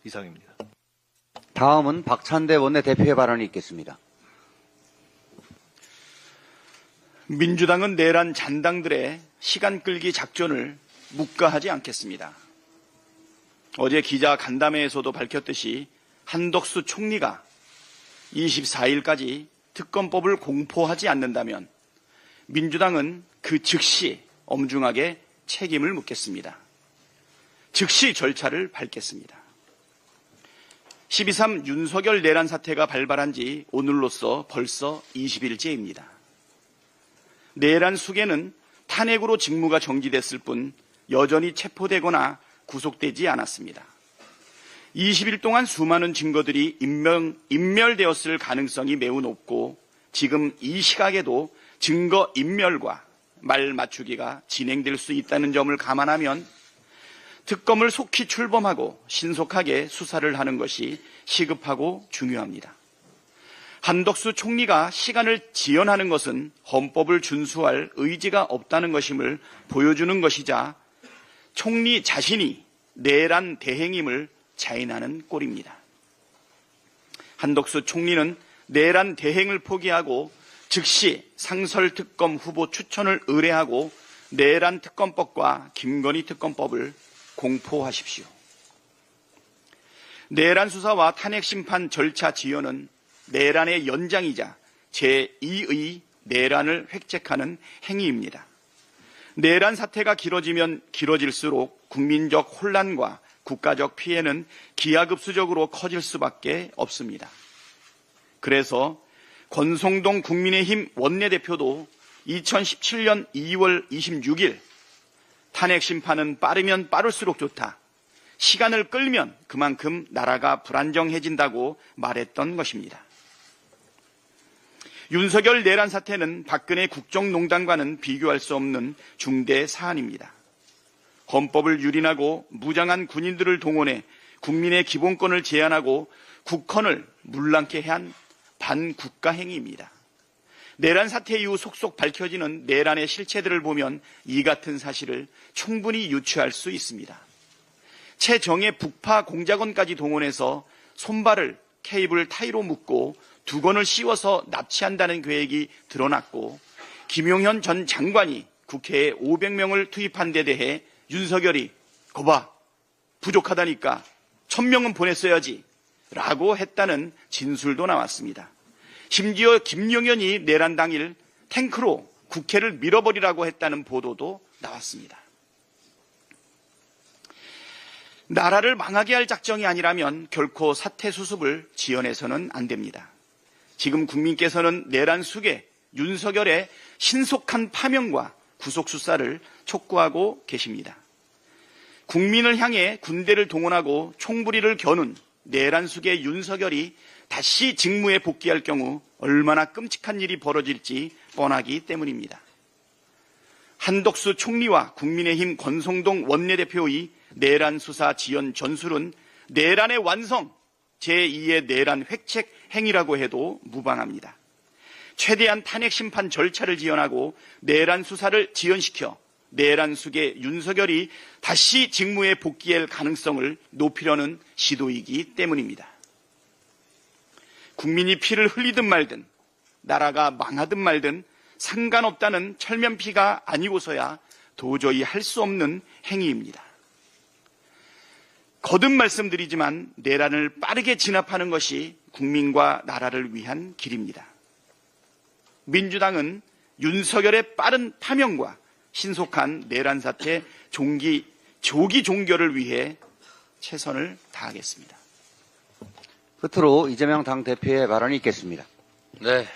이상입니다. 다음은 박찬대 원내대표의 발언이 있겠습니다. 민주당은 내란 잔당들의 시간 끌기 작전을 묵과하지 않겠습니다. 어제 기자 간담회에서도 밝혔듯이 한덕수 총리가 24일까지 특검법을 공포하지 않는다면 민주당은 그 즉시 엄중하게 책임을 묻겠습니다. 즉시 절차를 밟겠습니다. 12.3 윤석열 내란 사태가 발발한 지 오늘로써 벌써 20일째입니다. 내란 수계는 탄핵으로 직무가 정지됐을 뿐 여전히 체포되거나 구속되지 않았습니다. 20일 동안 수많은 증거들이 인멸되었을 가능성이 매우 높고 지금 이 시각에도 증거 인멸과 말 맞추기가 진행될 수 있다는 점을 감안하면 특검을 속히 출범하고 신속하게 수사를 하는 것이 시급하고 중요합니다. 한덕수 총리가 시간을 지연하는 것은 헌법을 준수할 의지가 없다는 것임을 보여주는 것이자 총리 자신이 내란 대행임을 자인하는 꼴입니다. 한덕수 총리는 내란 대행을 포기하고 즉시 상설특검 후보 추천을 의뢰하고 내란 특검법과 김건희 특검법을 공포하십시오. 내란 수사와 탄핵 심판 절차 지연은 내란의 연장이자 제2의 내란을 획책하는 행위입니다. 내란 사태가 길어지면 길어질수록 국민적 혼란과 국가적 피해는 기하급수적으로 커질 수밖에 없습니다. 그래서 권성동 국민의힘 원내대표도 2017년 2월 26일 탄핵 심판은 빠르면 빠를수록 좋다. 시간을 끌면 그만큼 나라가 불안정해진다고 말했던 것입니다. 윤석열 내란 사태는 박근혜 국정농단과는 비교할 수 없는 중대 사안입니다. 헌법을 유린하고 무장한 군인들을 동원해 국민의 기본권을 제한하고 국헌을 물랑케 한 반국가 행위입니다. 내란 사태 이후 속속 밝혀지는 내란의 실체들을 보면 이 같은 사실을 충분히 유추할 수 있습니다. 최정예 북파 공작원까지 동원해서 손발을 케이블 타이로 묶고 두건을 씌워서 납치한다는 계획이 드러났고 김용현 전 장관이 국회에 500명을 투입한 데 대해 윤석열이 거봐 부족하다니까 1000명은 보냈어야지 라고 했다는 진술도 나왔습니다. 심지어 김용현이 내란 당일 탱크로 국회를 밀어버리라고 했다는 보도도 나왔습니다. 나라를 망하게 할 작정이 아니라면 결코 사태 수습을 지연해서는 안 됩니다. 지금 국민께서는 내란 수계, 윤석열의 신속한 파면과 구속 수사를 촉구하고 계십니다. 국민을 향해 군대를 동원하고 총부리를 겨눈 내란 수계 윤석열이 다시 직무에 복귀할 경우 얼마나 끔찍한 일이 벌어질지 뻔하기 때문입니다. 한덕수 총리와 국민의힘 권성동 원내대표의 내란 수사 지연 전술은 내란의 완성, 제2의 내란 획책 행위라고 해도 무방합니다. 최대한 탄핵 심판 절차를 지연하고 내란 수사를 지연시켜 내란 수계 윤석열이 다시 직무에 복귀할 가능성을 높이려는 시도이기 때문입니다. 국민이 피를 흘리든 말든 나라가 망하든 말든 상관없다는 철면피가 아니고서야 도저히 할 수 없는 행위입니다. 거듭 말씀드리지만 내란을 빠르게 진압하는 것이 국민과 나라를 위한 길입니다. 민주당은 윤석열의 빠른 파면과 신속한 내란 사태 조기 종결을 위해 최선을 다하겠습니다. 끝으로 이재명 당대표의 발언이 있겠습니다. 네.